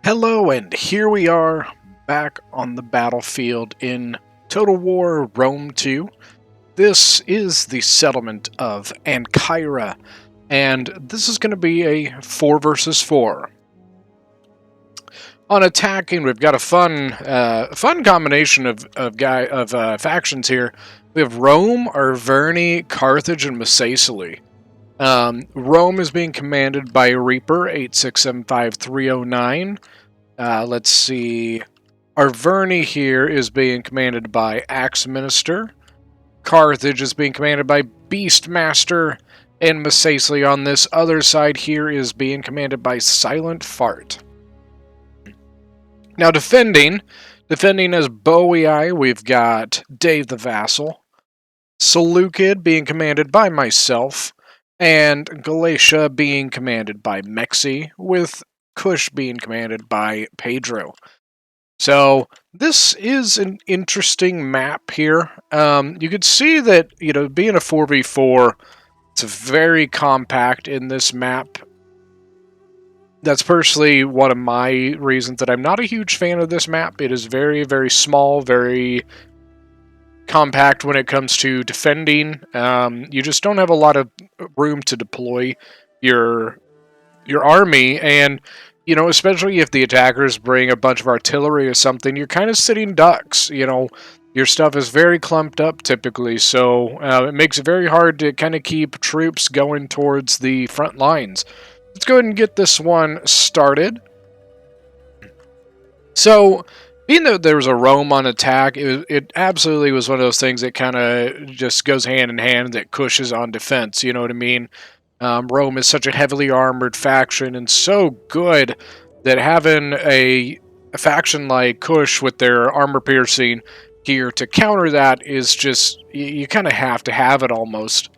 Hello, and here we are back on the battlefield in Total War Rome 2. This is the settlement of Ancyra, and this is going to be a 4 versus 4. On attacking, we've got a fun combination of factions here. We have Rome, Arverni, Carthage, and Macesali. Rome is being commanded by Reaper 8675309. Let's see. Arverni here is being commanded by Axe Minister. Carthage is being commanded by Beastmaster. And Macesali on this other side here is being commanded by Silent Fart. Now defending as Bowie, we've got Dave the Vassal. Seleucid being commanded by myself. And Galatia being commanded by Mexi, with Kush being commanded by Pedro. So this is an interesting map here. You could see that, being a 4v4, it's very compact in this map. That's personally one of my reasons that I'm not a huge fan of this map. It is very, very small, very compact when it comes to defending. You just don't have a lot of room to deploy your army, and especially if the attackers bring a bunch of artillery or something, you're kind of sitting ducks. Your stuff is very clumped up typically, so it makes it very hard to kind of keep troops going towards the front lines. Let's go ahead and get this one started. So, being that there was a Rome on attack, it absolutely was one of those things that kind of just goes hand in hand, that Kush is on defense, you know what I mean? Rome is such a heavily armored faction and so good that having a faction like Kush with their armor-piercing gear to counter that is just, you kind of have to have it almost.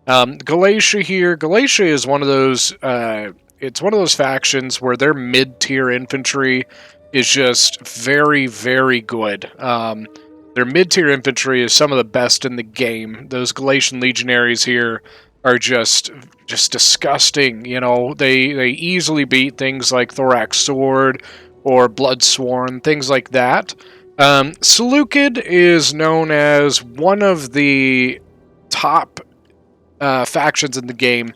Galatia here, Galatia is one of those, it's one of those factions where their mid-tier infantry is just very, very good. Their mid-tier infantry is some of the best in the game. Those Galatian legionaries here are just disgusting. They easily beat things like Thorax Sword or Bloodsworn, things like that. Seleucid is known as one of the top factions in the game,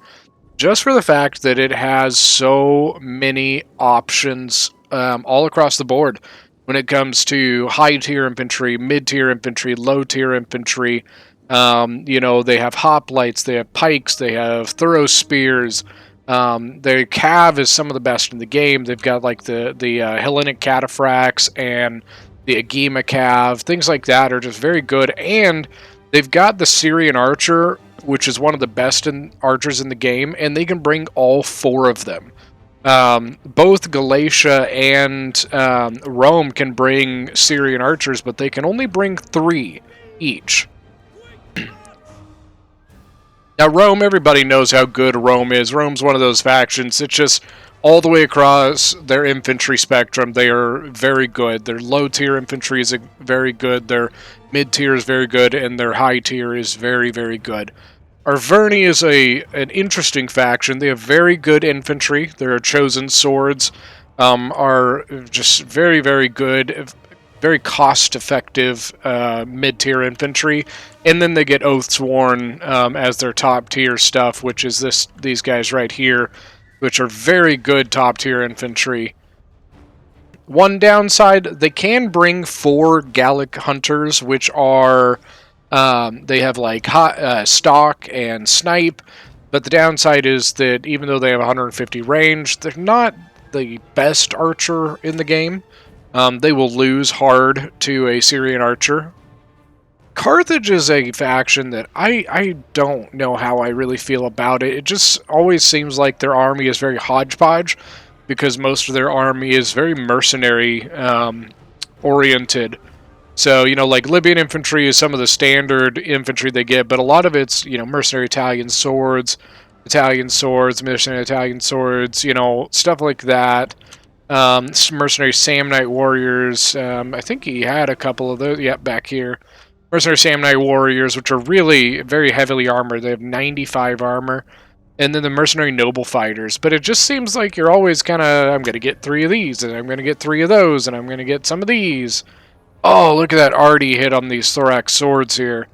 just for the fact that it has so many options all across the board when it comes to high-tier infantry, mid-tier infantry, low-tier infantry. They have hoplites, they have pikes, they have thorough spears. Their cav is some of the best in the game. They've got like the Hellenic cataphracts and the Agema cav. Things like that are just very good. And they've got the Syrian archer, which is one of the best archers in the game, and they can bring all 4 of them. Both Galatia and Rome can bring Syrian archers, but they can only bring 3 each. Now, Rome, everybody knows how good Rome is. Rome's one of those factions. It's just all the way across their infantry spectrum, they are very good. Their low-tier infantry is very good. Their mid-tier is very good, and their high-tier is very, very good. Arverni is an interesting faction. They have very good infantry. Their chosen swords are just very, very good, very cost-effective mid-tier infantry, and then they get Oathsworn as their top-tier stuff, which is these guys right here, which are very good top-tier infantry. One downside, they can bring 4 Gallic Hunters, which are they have like stock and snipe, but the downside is that even though they have 150 range, they're not the best archer in the game. They will lose hard to a Syrian archer. Carthage is a faction that I don't know how I really feel about it. It just always seems like their army is very hodgepodge, because most of their army is very mercenary oriented. So, like Libyan infantry is some of the standard infantry they get, but a lot of it's, mercenary Italian swords, mercenary Italian swords, stuff like that. Mercenary Samnite warriors, I think he had a couple of those, back here. Mercenary Samnite warriors, which are really very heavily armored. They have 95 armor. and then the mercenary noble fighters. But it just seems like you're always kind of, I'm going to get 3 of these, and I'm going to get 3 of those, and I'm going to get some of these. Oh, look at that arty hit on these thorax swords here.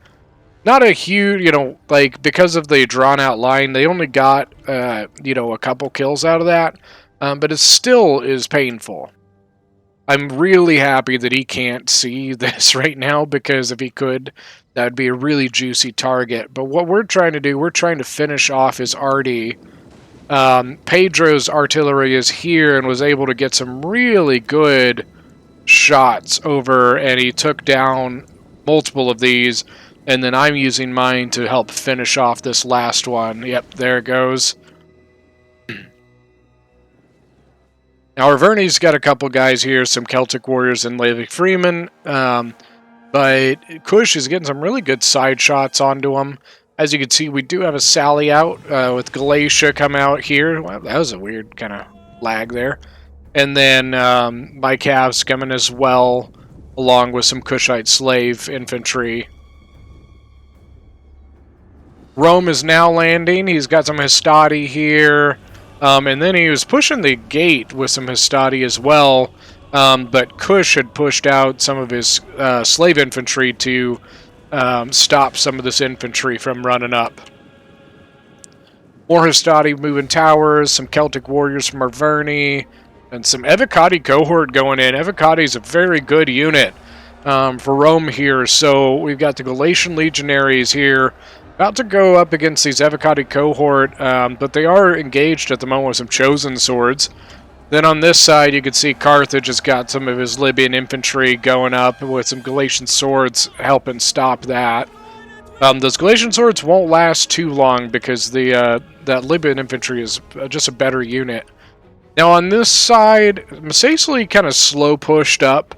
Not a huge, like, because of the drawn-out line, they only got, a couple kills out of that. But it still is painful. I'm really happy that he can't see this right now, because if he could, that would be a really juicy target. But what we're trying to do, we're trying to finish off his arty. Pedro's artillery is here and was able to get some really good shots over, and he took down multiple of these, and then I'm using mine to help finish off this last one. Yep, there it goes. Now, Arverni's got a couple guys here, some Celtic warriors and Levi Freeman, but Kush is getting some really good side shots onto him. As you can see, we do have a sally out with Galatia come out here. Well, that was a weird kind of lag there. And then my Cavs coming as well, along with some Kushite slave infantry. Rome is now landing. He's got some Hastati here. And then he was pushing the gate with some Hastati as well. But Kush had pushed out some of his slave infantry to stop some of this infantry from running up. More Hastati moving towers, some Celtic warriors from Arverni, and some Evocati cohort going in. Evocati is a very good unit for Rome here. So we've got the Galatian legionaries here, about to go up against these Evocati cohort, but they are engaged at the moment with some chosen swords. Then on this side, you can see Carthage has got some of his Libyan infantry going up with some Galatian swords helping stop that. Those Galatian swords won't last too long because that Libyan infantry is just a better unit. Now on this side, Masacely kind of slow pushed up.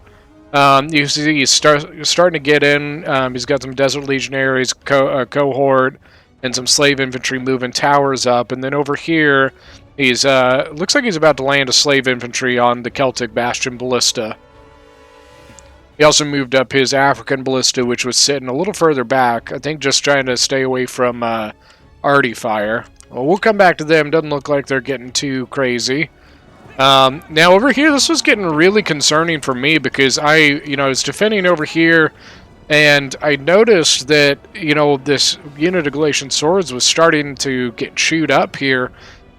You see he's starting to get in. He's got some Desert Legionaries cohort and some slave infantry moving towers up. And then over here, he's looks like he's about to land a slave infantry on the Celtic Bastion Ballista. He also moved up his African Ballista, which was sitting a little further back. I think just trying to stay away from arty fire. Well, we'll come back to them. Doesn't look like they're getting too crazy. Now over here, this was getting really concerning for me because I was defending over here, and I noticed that, this unit of Galatian swords was starting to get chewed up here,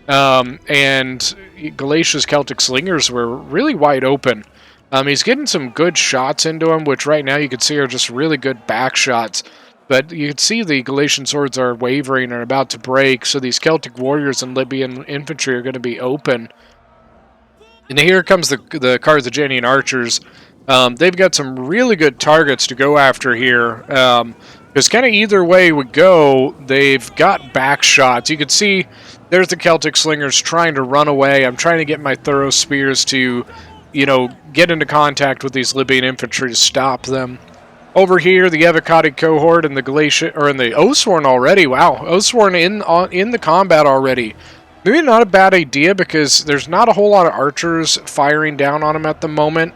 and Galatia's Celtic slingers were really wide open. He's getting some good shots into him, which right now you can see are just really good back shots. But you can see the Galatian swords are wavering and about to break, so these Celtic warriors and Libyan infantry are going to be open. And here comes the Carthaginian archers. They've got some really good targets to go after here. Because kind of either way we go, they've got back shots. You can see there's the Celtic slingers trying to run away. I'm trying to get my thorough spears to, get into contact with these Libyan infantry to stop them. Over here, the Evocati cohort and the Galatia, or in the Oathsworn already. Wow, Oathsworn in the combat already. Maybe not a bad idea because there's not a whole lot of archers firing down on them at the moment.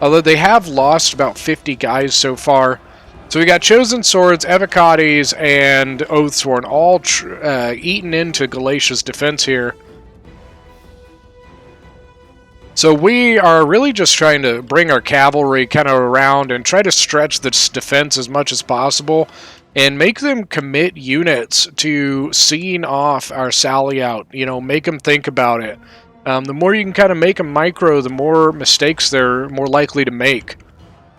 Although they have lost about 50 guys so far. So we got Chosen Swords, Evocatis, and Oathsworn all eaten into Galatia's defense here. So we are really just trying to bring our cavalry kind of around and try to stretch this defense as much as possible and make them commit units to seeing off our sally out. Make them think about it. The more you can kind of make them micro, the more mistakes they're more likely to make.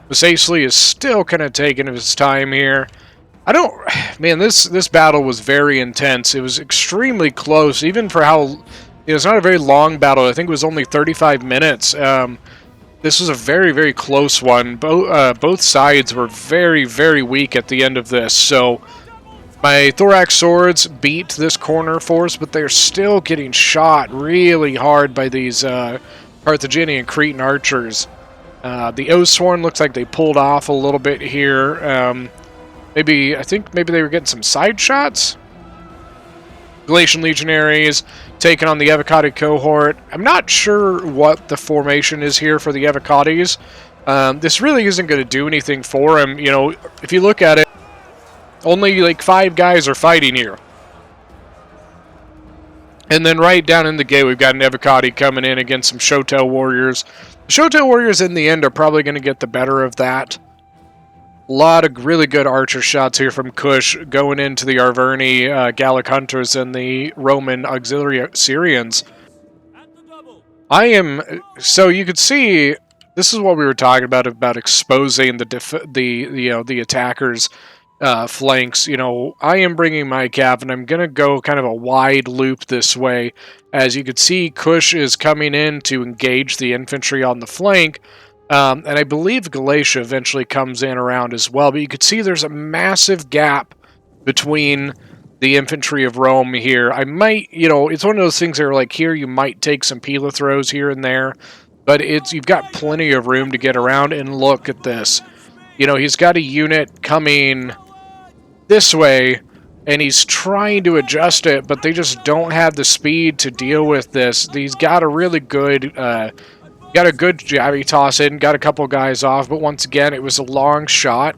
Masacely is still kind of taking his time here. Man, this battle was very intense. It was extremely close, even for how... It's not a very long battle. I think it was only 35 minutes. This was a very, very close one. Both sides were very, very weak at the end of this. So my Thorax swords beat this corner force, but they're still getting shot really hard by these Carthaginian Cretan archers. The Oathsworn looks like they pulled off a little bit here. I think maybe they were getting some side shots. Galatian legionaries taking on the Evocati cohort. I'm not sure what the formation is here for the Evocatis. This really isn't going to do anything for him. If you look at it, only like 5 guys are fighting here. And then right down in the gate, we've got an Evocati coming in against some Shotel Warriors. The Shotel Warriors, in the end, are probably going to get the better of that. A lot of really good archer shots here from Kush going into the Arverni Gallic Hunters and the Roman Auxiliary Syrians. So you could see, this is what we were talking about exposing the attackers' flanks. I am bringing my cav, and I'm going to go kind of a wide loop this way. As you can see, Kush is coming in to engage the infantry on the flank, and I believe Galatia eventually comes in around as well. But you can see there's a massive gap between the infantry of Rome here. I might, it's one of those things that are like, here you might take some Pila throws here and there, but you've got plenty of room to get around. And look at this. He's got a unit coming this way, and he's trying to adjust it, but they just don't have the speed to deal with this. He's got a really good, jabby toss in, got a couple guys off, but once again, it was a long shot.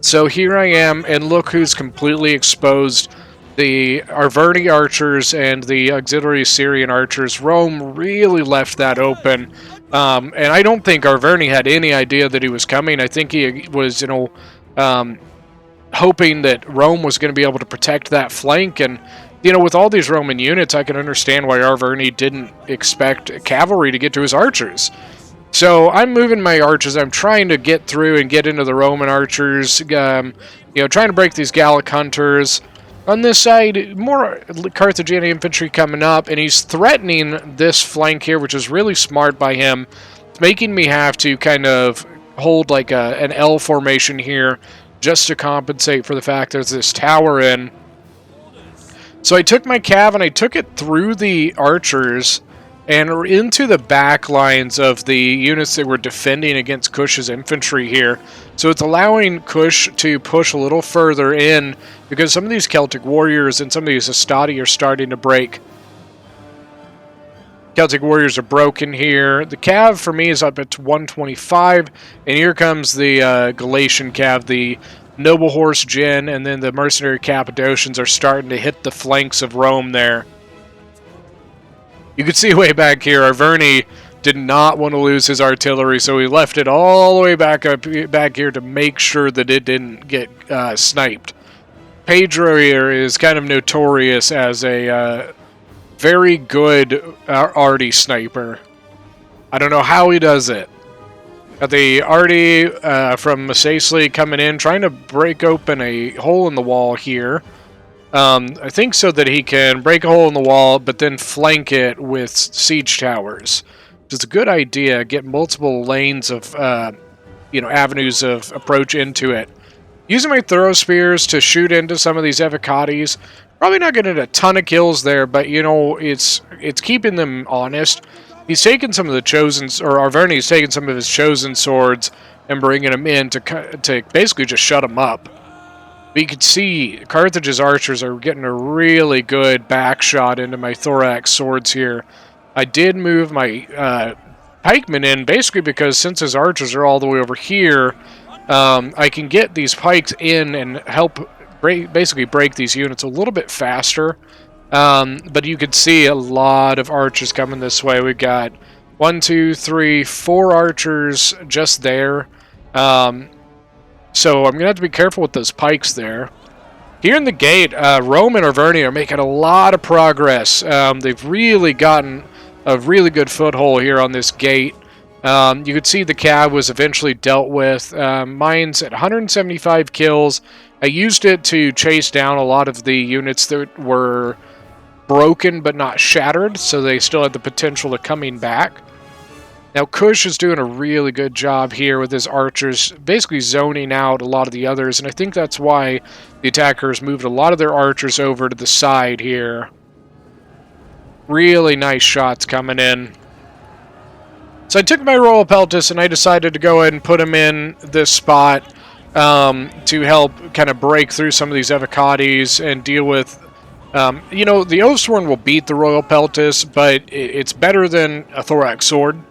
So here I am, and look who's completely exposed. The Arverni archers and the auxiliary Syrian archers. Rome really left that open. And I don't think Arverni had any idea that he was coming. I think he was, hoping that Rome was going to be able to protect that flank. And, with all these Roman units, I can understand why Arverni didn't expect cavalry to get to his archers. So I'm moving my archers. I'm trying to get through and get into the Roman archers, trying to break these Gallic hunters. On this side, more Carthaginian infantry coming up, and he's threatening this flank here, which is really smart by him. It's making me have to kind of hold like an L formation here just to compensate for the fact there's this tower in. So I took my cav and I took it through the archers and into the back lines of the units that were defending against Kush's infantry here. So it's allowing Kush to push a little further in, because some of these Celtic warriors and some of these Astati are starting to break. Celtic warriors are broken here. The cav for me is up at 125, and here comes the Galatian cav, the noble horse Jin, and then the mercenary Cappadocians are starting to hit the flanks of Rome there. You can see way back here, Arverni did not want to lose his artillery, so he left it all the way back here to make sure that it didn't get sniped. Pedro here is kind of notorious as a very good arty sniper. I don't know how he does it. Got the arty from Masacely coming in, trying to break open a hole in the wall here. I think so that he can break a hole in the wall, but then flank it with siege towers. It's a good idea. Get multiple lanes of, avenues of approach into it. Using my throw spears to shoot into some of these Evocatis. Probably not getting a ton of kills there, but it's keeping them honest. He's taken some of the chosen, or Arverni's taken some of his chosen swords and bringing them in to basically just shut them up. But you can see Carthage's archers are getting a really good back shot into my thorax swords here. I did move my pikemen in, basically because since his archers are all the way over here, I can get these pikes in and help basically break these units a little bit faster. But you can see a lot of archers coming this way. We've got 1, 2, 3, 4 archers just there. So I'm going to have to be careful with those pikes there. Here in the gate, Rome and Arverni are making a lot of progress. They've really gotten a really good foothold here on this gate. You could see the cav was eventually dealt with. Mine's at 175 kills. I used it to chase down a lot of the units that were broken but not shattered, so they still had the potential of coming back. Now Kush is doing a really good job here with his archers, basically zoning out a lot of the others, and I think that's why the attackers moved a lot of their archers over to the side here. Really nice shots coming in. So I took my Royal Peltis and I decided to go ahead and put him in this spot to help kind of break through some of these Evocatis and deal with... the Oathsworn will beat the Royal Peltis, but it's better than a Thorax Sword.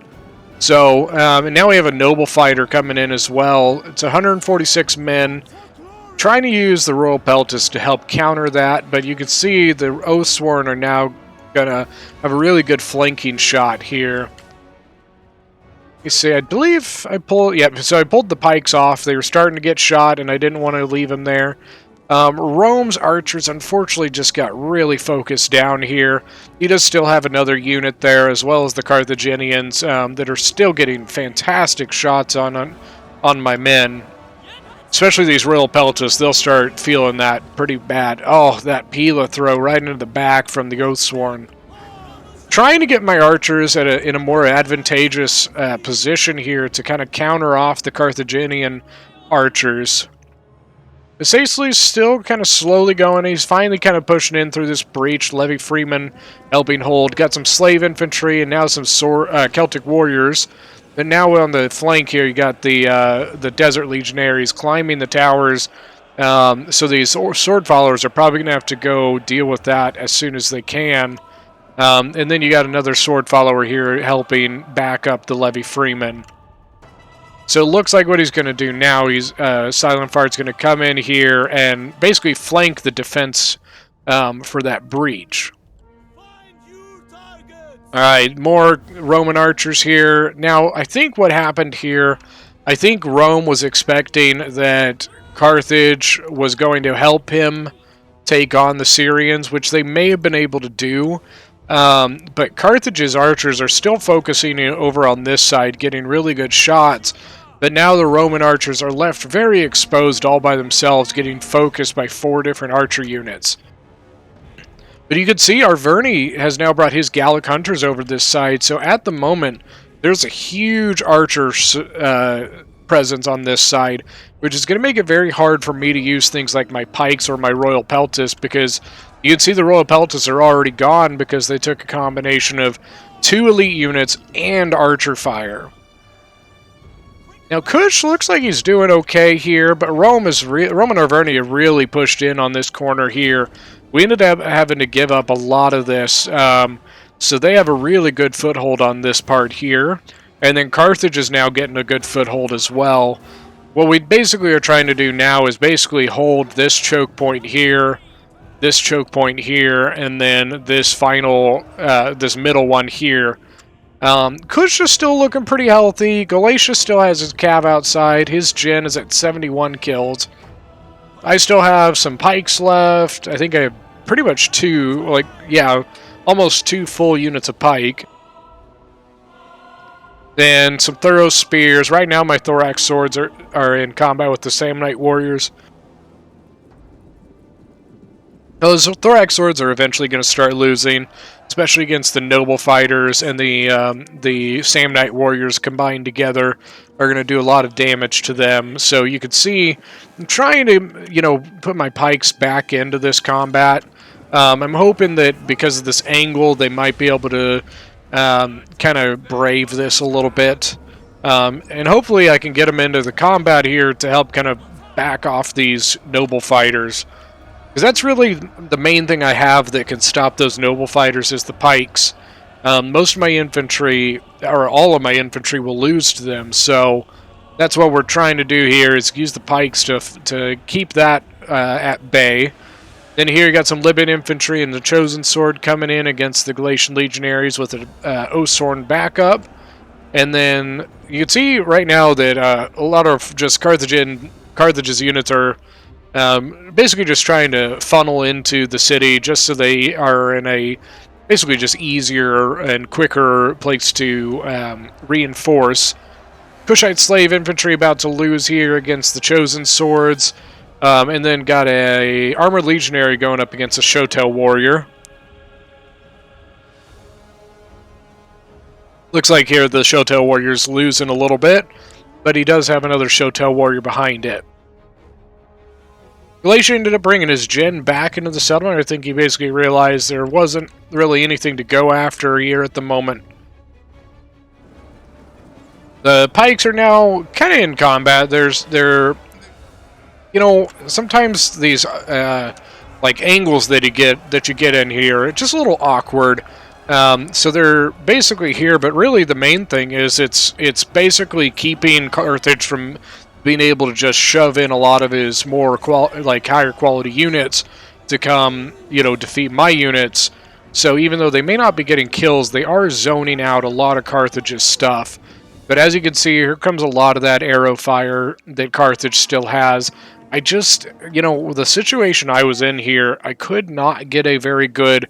So, and now we have a Noble Fighter coming in as well. It's 146 men. Trying to use the Royal Peltis to help counter that, but you can see the Oathsworn are now gonna have a really good flanking shot here. You see, I believe I pulled... Yeah, so I pulled the pikes off. They were starting to get shot, and I didn't want to leave them there. Rome's archers, unfortunately, just got really focused down here. He does still have another unit there, as well as the Carthaginians, that are still getting fantastic shots on my men. Especially these Royal Peltas, they'll start feeling that pretty bad. Oh, that Pila throw right into the back from the Oathsworn. Trying to get my archers in a more advantageous position here to kind of counter off the Carthaginian archers. Cecili's still kind of slowly going. He's finally kind of pushing in through this breach. Levy Freeman helping hold. Got some slave infantry and now some Celtic warriors. And now on the flank here, you got the Desert Legionaries climbing the towers. So these sword followers are probably going to have to go deal with that as soon as they can. And then you got another sword follower here helping back up the Levy Freeman. So it looks like what he's going to do now, Silent Fart's going to come in here and basically flank the defense for that breach. Alright, more Roman archers here. Now, I think what happened here, I think Rome was expecting that Carthage was going to help him take on the Syrians, which they may have been able to do. But Carthage's archers are still focusing over on this side, getting really good shots. But now the Roman archers are left very exposed all by themselves, getting focused by 4 different archer units. But you can see Arverni has now brought his Gallic hunters over this side, so at the moment, there's a huge archer presence on this side, which is going to make it very hard for me to use things like my pikes or my Royal Peltas, because you can see the Royal Peltas are already gone because they took a combination of 2 elite units and archer fire. Now, Kush looks like he's doing okay here, but Rome and Arverni have really pushed in on this corner here. We ended up having to give up a lot of this, so they have a really good foothold on this part here. And then Carthage is now getting a good foothold as well. What we basically are trying to do now is basically hold this choke point here, and then this final, this middle one here. Kush is still looking pretty healthy. Galatia still has his cav outside. His gen is at 71 kills. I still have some pikes left. I think I have pretty much almost 2 full units of pike. Then some thorough spears. Right now my thorax swords are in combat with the Samnite warriors. Those thorax swords are eventually going to start losing, especially against the noble fighters, and the Samnite warriors combined together are going to do a lot of damage to them. So you can see I'm trying to, put my pikes back into this combat. I'm hoping that because of this angle, they might be able to kind of brave this a little bit. And hopefully I can get them into the combat here to help kind of back off these noble fighters. Because that's really the main thing I have that can stop those noble fighters is the pikes. Most of my infantry, or all of my infantry, will lose to them. So that's what we're trying to do here, is use the pikes to keep that at bay. Then here you got some Libyan infantry and the Chosen Sword coming in against the Galatian legionaries with an Oathsworn backup. And then you can see right now that a lot of just Carthage's units are basically just trying to funnel into the city just so they are in a basically just easier and quicker place to reinforce. Kushite slave infantry about to lose here against the Chosen Swords. And then got a armored legionary going up against a Shotel warrior. Looks like here the Shotel warrior's losing a little bit, but he does have another Shotel warrior behind it. Galatia ended up bringing his gen back into the settlement. I think he basically realized there wasn't really anything to go after here at the moment. The pikes are now kind of in combat. Sometimes these like angles that you get in here are just a little awkward. So they're basically here, but really the main thing is it's basically keeping Carthage from being able to just shove in a lot of his more higher quality units to come, defeat my units. So even though they may not be getting kills, they are zoning out a lot of Carthage's stuff. But as you can see, here comes a lot of that arrow fire that Carthage still has. I just, the situation I was in here, I could not get a very good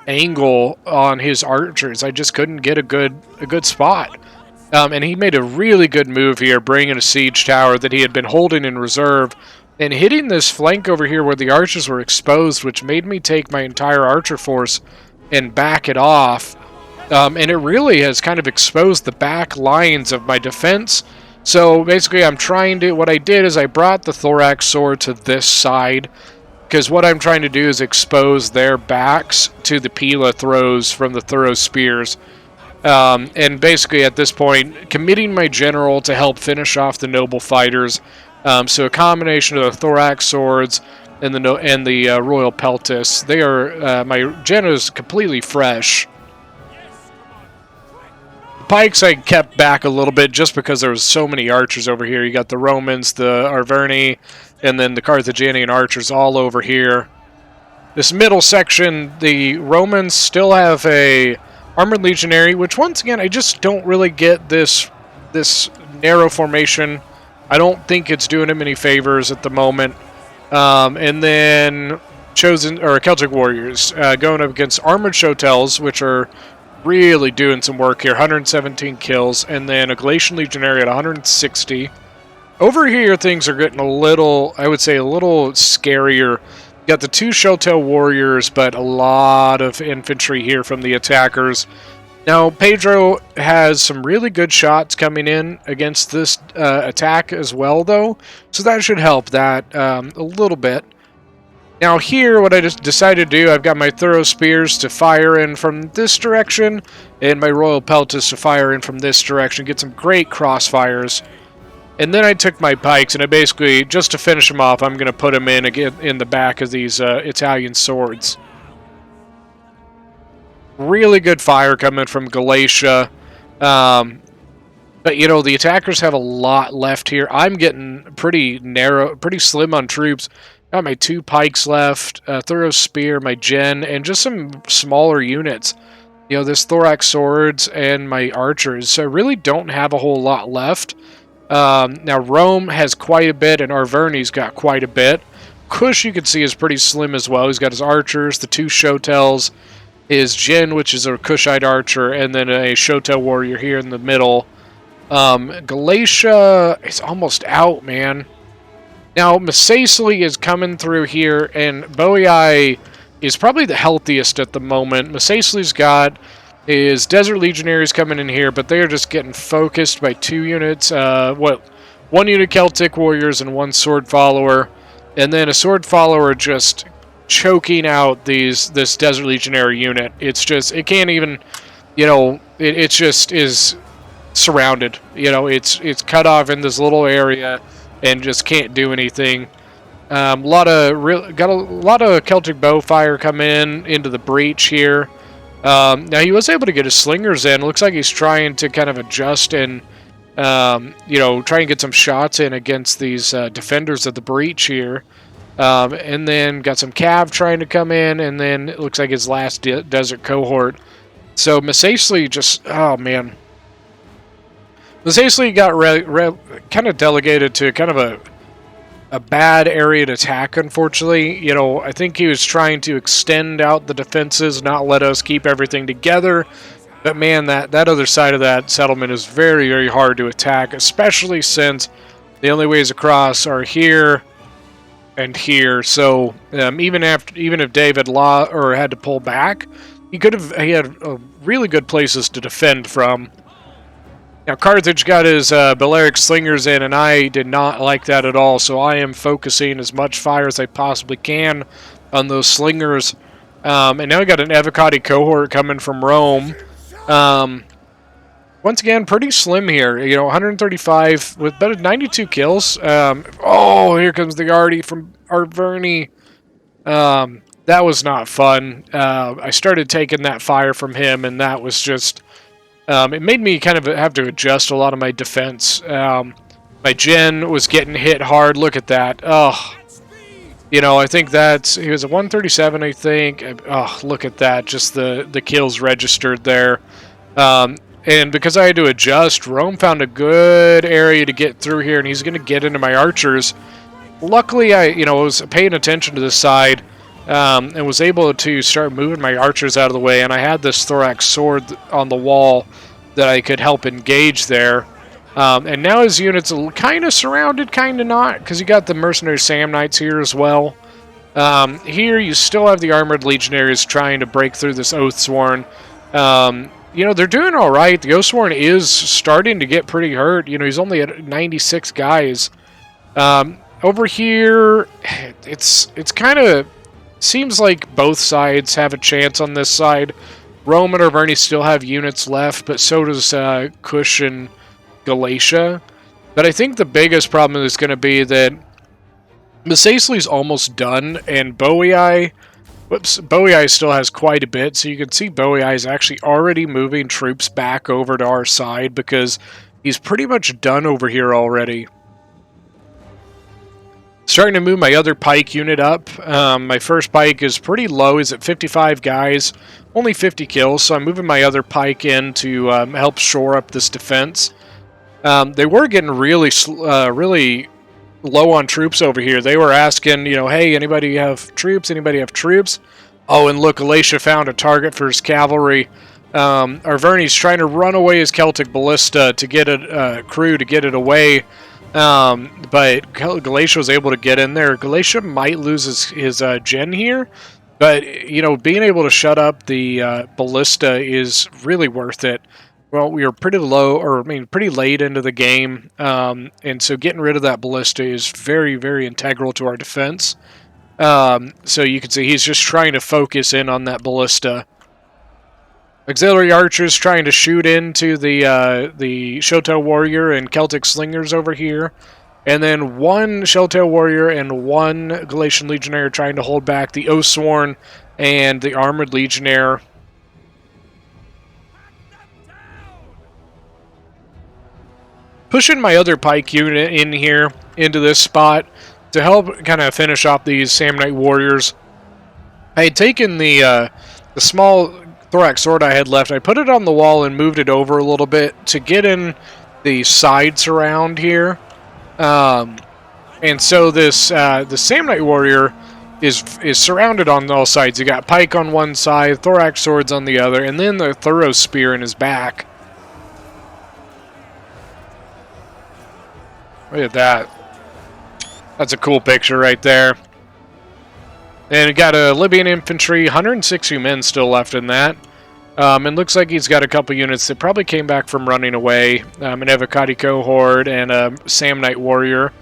angle on his archers. I just couldn't get a good spot. And he made a really good move here, bringing a siege tower that he had been holding in reserve and hitting this flank over here where the archers were exposed, which made me take my entire archer force and back it off. And it really has kind of exposed the back lines of my defense. So basically what I did is I brought the thorax sword to this side, because what I'm trying to do is expose their backs to the Pila throws from the Thuro spears. And basically at this point, committing my general to help finish off the noble fighters. So a combination of the thorax swords and the royal peltis. They are my gen is completely fresh. The pikes I kept back a little bit just because there was so many archers over here. You got the Romans, the Arverni, and then the Carthaginian archers all over here. This middle section, the Romans still have a armored legionary, which once again I just don't really get this narrow formation. I don't think it's doing him any favors at the moment. And then Celtic warriors going up against armored Shotels, which are really doing some work here. 117 kills, and then a Galatian legionary at 160. Over here, things are getting a little, I would say, a little scarier. You got the 2 Shotel warriors, but a lot of infantry here from the attackers. Now, Pedro has some really good shots coming in against this attack as well, though, so that should help that a little bit. Now here, what I just decided to do, I've got my Thuro spears to fire in from this direction, and my Royal Peltis to fire in from this direction, get some great crossfires. And then I took my pikes, and I basically, just to finish them off, I'm going to put them in again in the back of these Italian swords. Really good fire coming from Galatia. But, the attackers have a lot left here. I'm getting pretty narrow, pretty slim on troops. Got my 2 pikes left, Thorough Spear, my Gen, and just some smaller units. This Thorax Swords and my Archers. So I really don't have a whole lot left. Now, Rome has quite a bit, and Arverni's got quite a bit. Kush, you can see, is pretty slim as well. He's got his Archers, the 2 Shotels, his Jin, which is a Kushite archer, and then a Shotel warrior here in the middle. Galatia is almost out, man. Now, Masacely is coming through here, and Boii is probably the healthiest at the moment. Masacely's got his Desert Legionaries coming in here, but they are just getting focused by 2 units. 1 unit Celtic warriors and 1 sword follower, and then a sword follower just choking out this Desert Legionary unit. It's just, it can't even, it just is surrounded. It's cut off in this little area and just can't do anything. Got a lot of Celtic bow fire come into the breach here. Now he was able to get his slingers in. Looks like he's trying to kind of adjust and try and get some shots in against these defenders of the breach here. And then got some cav trying to come in, and then it looks like his last desert cohort. So Masacely just, oh man. Masacely got kind of delegated to kind of a bad area to attack, unfortunately. I think he was trying to extend out the defenses, not let us keep everything together. But man, that other side of that settlement is very, very hard to attack, especially since the only ways across are here and here. So even if David had to pull back, he had really good places to defend from. Now Carthage got his Balearic slingers in, and I did not like that at all. So I am focusing as much fire as I possibly can on those slingers. And now we got an Evocati cohort coming from Rome. Once again, pretty slim here. 135 with about 92 kills. Here comes the Artie from Arverni. That was not fun. I started taking that fire from him, and that was just... it made me kind of have to adjust a lot of my defense. My Gen was getting hit hard. Look at that. Oh, You know, I think he was a 137, I think. Oh, look at that. Just the kills registered there. And because I had to adjust, Rome found a good area to get through here, and he's going to get into my archers. Luckily, I was paying attention to this side, and was able to start moving my archers out of the way, and I had this thorax sword on the wall that I could help engage there. And now his unit's kind of surrounded, kind of not, because you got the mercenary Samnites here as well. Here you still have the armored legionaries trying to break through this Oathsworn. They're doing all right. The Oathsworn is starting to get pretty hurt. He's only at 96 guys. Over here, it's kind of seems like both sides have a chance on this side. Rome and Arverni still have units left, but so does Kush and Galatia. But I think the biggest problem is going to be that Misacli's almost done, and Boii still has quite a bit, so you can see Boii is actually already moving troops back over to our side because he's pretty much done over here already. Starting to move my other pike unit up. My first pike is pretty low. He's at 55 guys, only 50 kills, so I'm moving my other pike in to help shore up this defense. They were getting really low on troops over here. They were asking, hey, anybody have troops? Anybody have troops? Oh, and look, Galatia found a target for his cavalry. Arverni's trying to run away his Celtic ballista to get a crew to get it away. But Galatia was able to get in there. Galatia might lose his gen here, but being able to shut up the ballista is really worth it. Well, we were pretty pretty late into the game, and so getting rid of that ballista is very, very integral to our defense. So you can see he's just trying to focus in on that ballista. Auxiliary archers trying to shoot into the Showtail warrior and Celtic slingers over here. And then one Showtail warrior and one Galatian legionnaire trying to hold back the Oathsworn and the armored legionnaire. Pushing my other pike unit in here into this spot to help kind of finish off these Samnite warriors. I had taken the small thorax sword I had left, I put it on the wall and moved it over a little bit to get in the sides around here. And so this the Samnite warrior is surrounded on all sides. You got pike on one side, thorax swords on the other, and then the thorough spear in his back. Look at that. That's a cool picture right there. And we got a Libyan infantry, 160 men still left in that. And looks like he's got a couple units that probably came back from running away. An Evocati cohort and a Samnite warrior.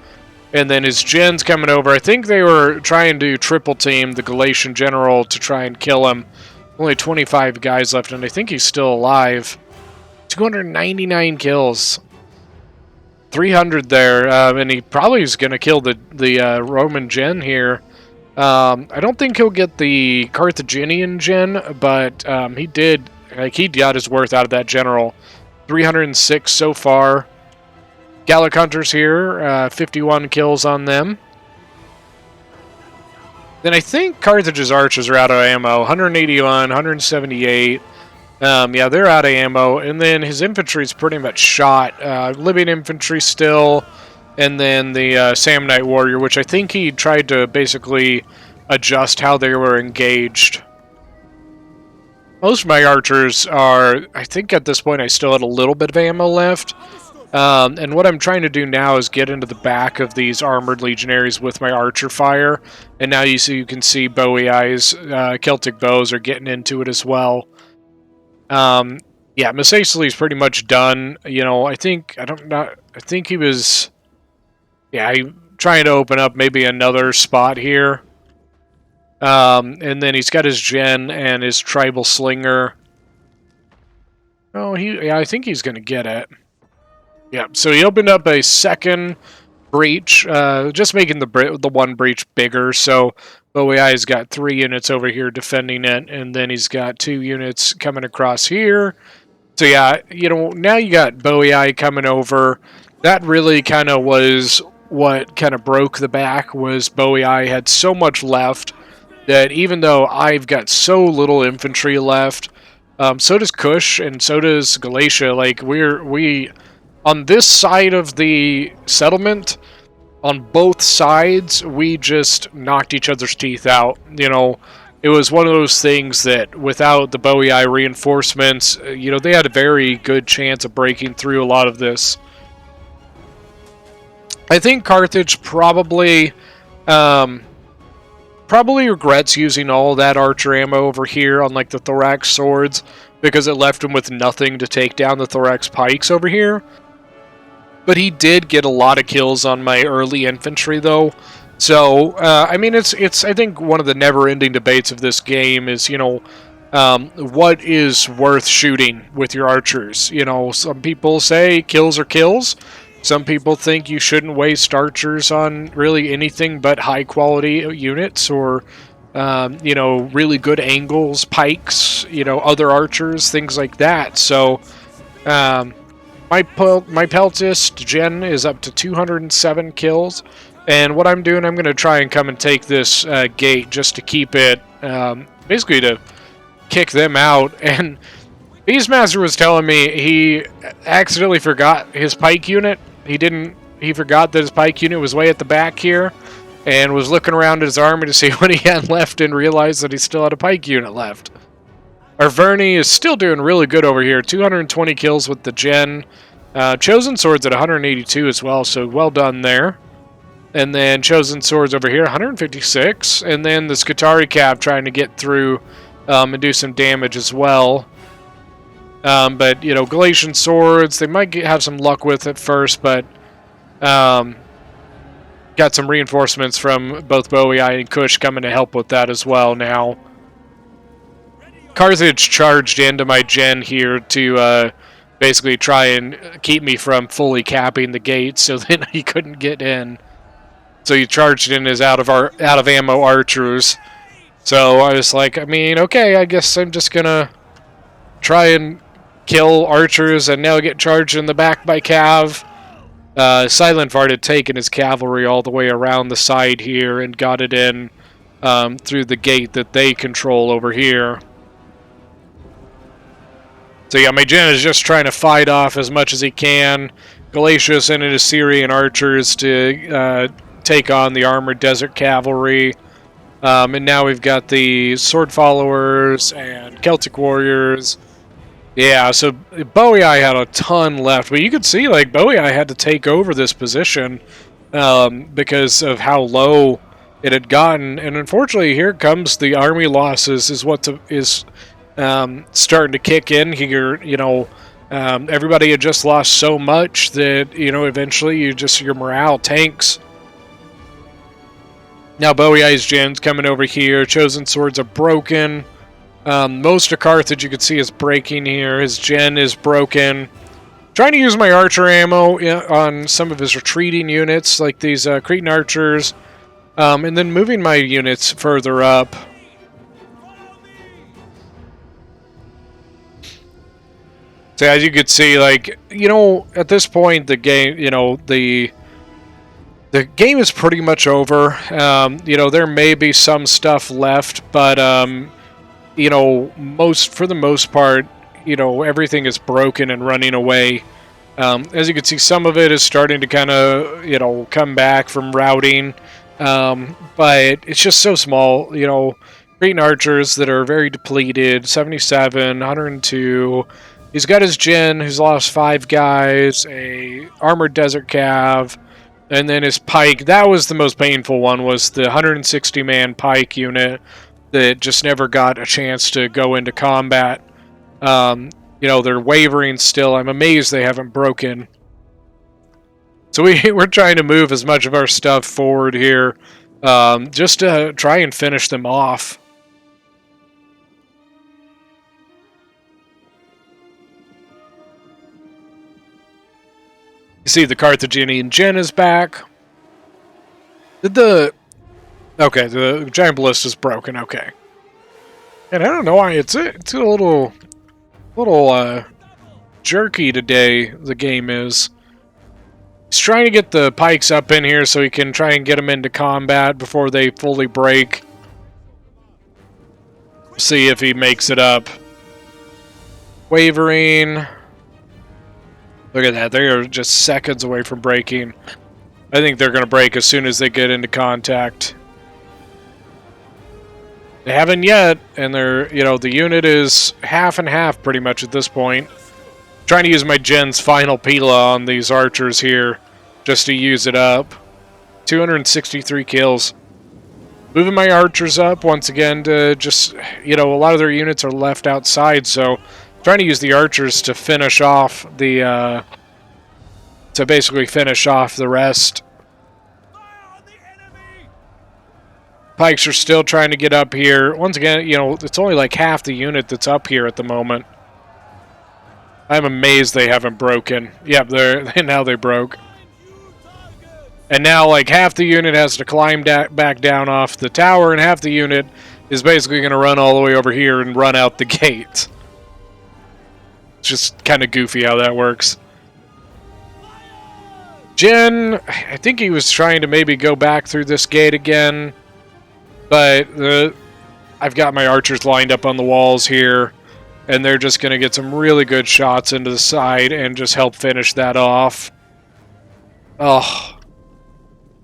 And then his gens coming over. I think they were trying to triple team the Galatian general to try and kill him. Only 25 guys left, and I think he's still alive. 299 kills. 300 there, and he probably is going to kill the Roman gen here. I don't think he'll get the Carthaginian gen, but he got his worth out of that general. 306 so far. Gallic hunters here, 51 kills on them. Then I think Carthage's archers are out of ammo. 181, 178. Yeah, they're out of ammo, and then his infantry's pretty much shot. Libyan infantry still, and then the Samnite warrior, which I think he tried to basically adjust how they were engaged. Most of my archers are, I think at this point I still had a little bit of ammo left. And what I'm trying to do now is get into the back of these armored legionaries with my archer fire. And now you can see Bowii's Celtic bows are getting into it as well. Yeah, Misacli's pretty much done. I think he was, trying to open up maybe another spot here. And then he's got his gen and his tribal slinger. Oh, I think he's going to get it. Yeah, so he opened up a second breach, just making the one breach bigger. So Bowii's got 3 units over here defending it, and then he's got 2 units coming across here. So yeah, now you got Boii coming over. That really kind of was what kind of broke the back was Bowie I had so much left that even though I've got so little infantry left, so does Kush and so does Galatia. Like we on this side of the settlement, on both sides, we just knocked each other's teeth out. You know, it was one of those things that without the Bowie I reinforcements, you know, they had a very good chance of breaking through a lot of this. I think Carthage probably regrets using all that archer ammo over here on like the thorax swords because it left him with nothing to take down the thorax pikes over here. But he did get a lot of kills on my early infantry though. So I mean, it's I think one of the never-ending debates of this game is, you know, what is worth shooting with your archers. You know, some people say kills are kills. Some people think you shouldn't waste archers on really anything but high-quality units or, you know, really good angles, pikes, you know, other archers, things like that. So, my Peltist Gen is up to 207 kills. And what I'm doing, I'm going to try and come and take this gate just to keep it, basically to kick them out. And Beastmaster was telling me he accidentally forgot his pike unit. He forgot that his pike unit was way at the back here and was looking around at his army to see what he had left and realized that he still had a pike unit left. Our Verney is still doing really good over here. 220 kills with the Gen. Chosen Swords at 182 as well, so well done there. And then Chosen Swords over here, 156. And then the Skitarii Cap trying to get through and do some damage as well. But, you know, Galatian Swords, they might have some luck with it first, but got some reinforcements from both Bowie and Kush coming to help with that as well now. Carthage charged into my Gen here to basically try and keep me from fully capping the gate so that he couldn't get in. So he charged in his out of ammo archers. So I was like, I mean, okay, I guess I'm just gonna try and kill archers and now get charged in the back by Cav. Silent Vard had taken his cavalry all the way around the side here and got it in through the gate that they control over here. So yeah, my Gen is just trying to fight off as much as he can. Galatia sent in his Syrian archers to take on the armored desert cavalry. And now we've got the sword followers and Celtic warriors. Yeah, so Bowie I had a ton left, but you could see like Bowie I had to take over this position because of how low it had gotten. And unfortunately, here comes the army losses is what is starting to kick in here. You know, everybody had just lost so much that, you know, eventually your morale tanks. Now Bowie I's Gen's coming over here. Chosen Swords are broken. Most of Carthage you can see is breaking here. His Gen is broken. Trying to use my archer ammo on some of his retreating units, like these Cretan archers. And then moving my units further up. So as you could see, like, you know, at this point the game, you know, the game is pretty much over. You know, there may be some stuff left, but you know, for the most part, you know, everything is broken and running away. As you can see, some of it is starting to kind of, you know, come back from routing, but it's just so small. You know, Cretan archers that are very depleted, 77, 102. He's got his Gen, who's lost 5 guys, a armored desert cav, and then his pike. That was the most painful one, was the 160-man pike unit that just never got a chance to go into combat. You know, they're wavering still. I'm amazed they haven't broken. So we're trying to move as much of our stuff forward here, just to try and finish them off. You see the Carthaginian Gen is back. Okay, the giant ballista is broken. Okay, and I don't know why it's a little jerky today. The game is. He's trying to get the pikes up in here so he can try and get them into combat before they fully break. See if he makes it up. Wavering. Look at that. They are just seconds away from breaking. I think they're going to break as soon as they get into contact. They haven't yet, and they're, you know, the unit is half and half pretty much at this point. Trying to use my Gen's final Pila on these archers here, just to use it up. 263 kills. Moving my archers up once again to just, you know, a lot of their units are left outside, so trying to use the archers to finish off the, to basically finish off the rest. Pikes are still trying to get up here. Once again, you know, it's only like half the unit that's up here at the moment. I'm amazed they haven't broken. Yep, now they broke. And now, like, half the unit has to climb back down off the tower, and half the unit is basically going to run all the way over here and run out the gate. It's just kind of goofy how that works. Gen, I think he was trying to maybe go back through this gate again. But I've got my archers lined up on the walls here, and they're just going to get some really good shots into the side and just help finish that off. Oh,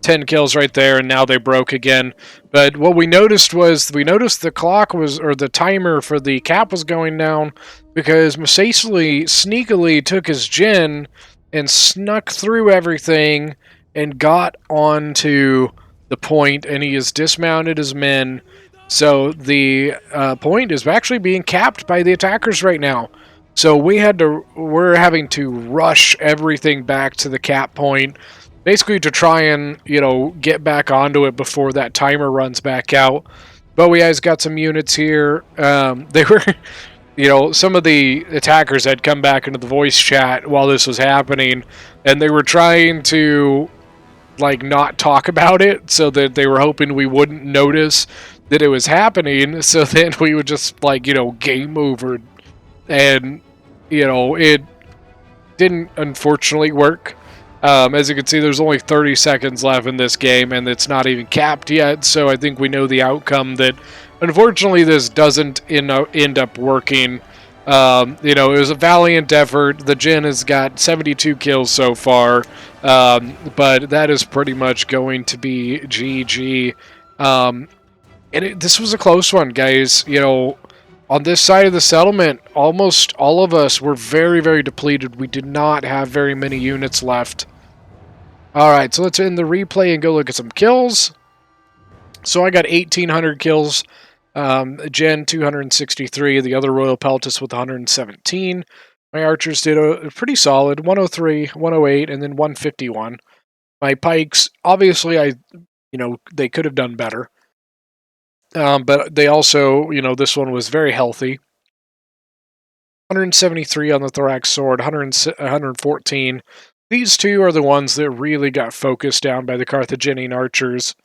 10 kills right there, and now they broke again. But what we noticed was, the clock was, or the timer for the cap was going down, because Masacely sneakily took his Jin and snuck through everything and got onto the point, and he has dismounted his men. So the point is actually being capped by the attackers right now. So we're having to rush everything back to the cap point, basically to try and, you know, get back onto it before that timer runs back out. But we guys got some units here. They were, you know, some of the attackers had come back into the voice chat while this was happening, and they were trying to, like, not talk about it, so that they were hoping we wouldn't notice that it was happening, so then we would just, like, you know, game over. And, you know, it didn't unfortunately work. As you can see, there's only 30 seconds left in this game, and it's not even capped yet, so I think we know the outcome, that unfortunately this doesn't end up working. You know, it was a valiant effort. The Jin has got 72 kills so far, but that is pretty much going to be GG. And this was a close one, guys. You know, on this side of the settlement, almost all of us were very, very depleted. We did not have very many units left. Alright, so let's end the replay and go look at some kills. So I got 1,800 kills. Gen 263, the other Royal Peltis with 117. My archers did a pretty solid 103, 108, and then 151. My pikes, obviously, you know, they could have done better. But they also, you know, this one was very healthy. 173 on the Thorax Sword, 114. These two are the ones that really got focused down by the Carthaginian archers.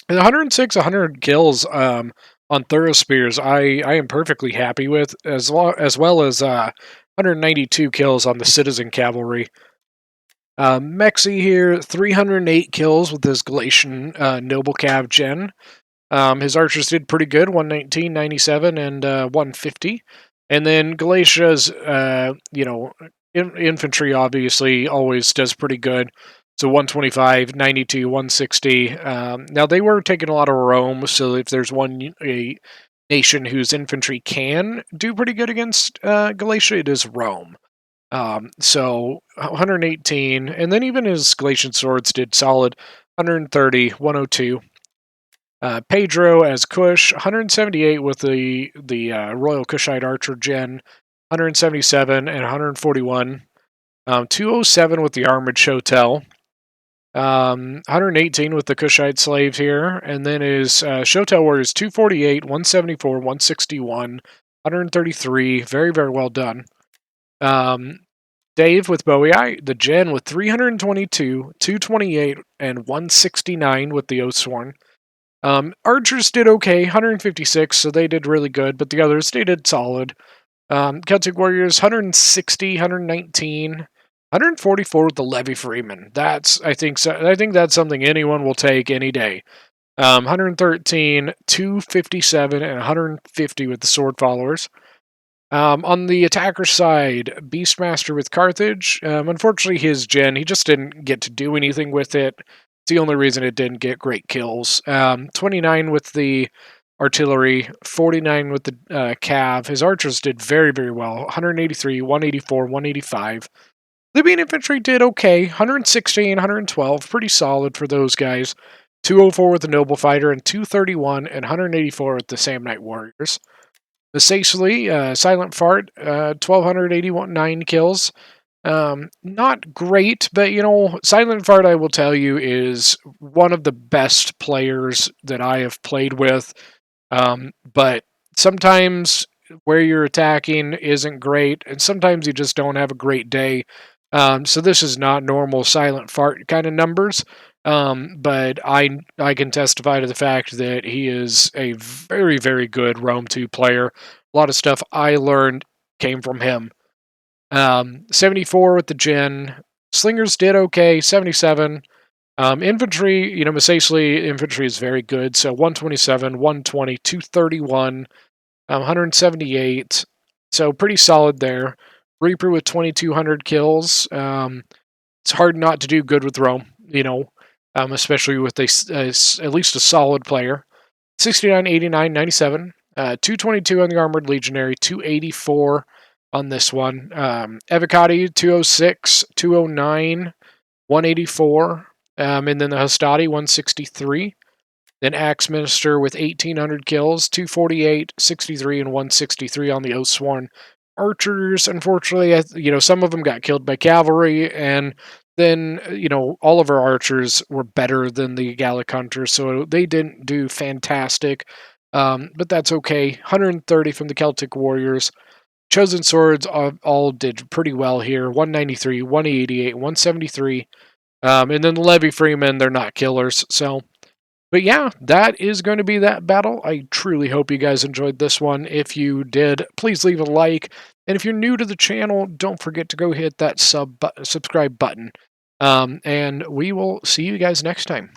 And 106, 100 kills on Thurospears, I am perfectly happy with, as well as 192 kills on the Citizen Cavalry. Mexi here, 308 kills with his Galatian Noble Cav Gen. His archers did pretty good, 119, 97, and 150. And then Galatia's, you know, infantry obviously always does pretty good. So 125, 92, 160. Now, they were taking a lot of Rome, so if there's a nation whose infantry can do pretty good against Galatia, it is Rome. So 118, and then even his Galatian swords did solid, 130, 102. Pedro as Kush, 178 with the Royal Kushite Archer Gen, 177 and 141. 207 with the Armored Shotel. 118 with the Kushite Slaves here, and then his Shotel Warriors 248, 174, 161, 133. Very, very well done. Dave with Bowie, the Gen with 322, 228, and 169 with the Oathsworn. Archers did okay, 156, so they did really good, but the others, they did solid. Celtic Warriors, 160, 119, 144 with the Levy Freeman. I think that's something anyone will take any day. 113, 257, and 150 with the sword followers. On the attacker side, Beastmaster with Carthage. Unfortunately, his gen, he just didn't get to do anything with it. It's the only reason it didn't get great kills. 29 with the artillery, 49 with the cav. His archers did very, very well. 183, 184, 185. Libyan infantry did okay. 116, 112, pretty solid for those guys. 204 with the noble fighter, and 231 and 184 with the Samnite warriors. The Sacely, Silent Fart, 1,281, 9 kills. Not great, but Silent Fart, I will tell you, is one of the best players that I have played with. But sometimes where you're attacking isn't great, and sometimes you just don't have a great day. So this is not normal Silent Fart kind of numbers. But I can testify to the fact that he is a very, very good Rome 2 player. A lot of stuff I learned came from him. 74 with the Jin. Slingers did okay, 77. Infantry, Masacely infantry is very good. So 127, 120, 231, 178. So pretty solid there. Reaper with 2,200 kills. It's hard not to do good with Rome, especially with at least a solid player. 69, 89, 97. 222 on the Armored Legionary, 284 on this one. Evocati, 206, 209, 184. And then the Hastati, 163. Then Axe Minister with 1,800 kills, 248, 63, and 163 on the Oathsworn. Archers, unfortunately, some of them got killed by cavalry, and then, all of our archers were better than the Gallic Hunters, so they didn't do fantastic. But that's okay. 130 from the Celtic Warriors. Chosen Swords all did pretty well here. 193, 188, 173. And then the Levy Freemen, they're not killers, so... But yeah, that is going to be that battle. I truly hope you guys enjoyed this one. If you did, please leave a like. And if you're new to the channel, don't forget to go hit that subscribe button. And we will see you guys next time.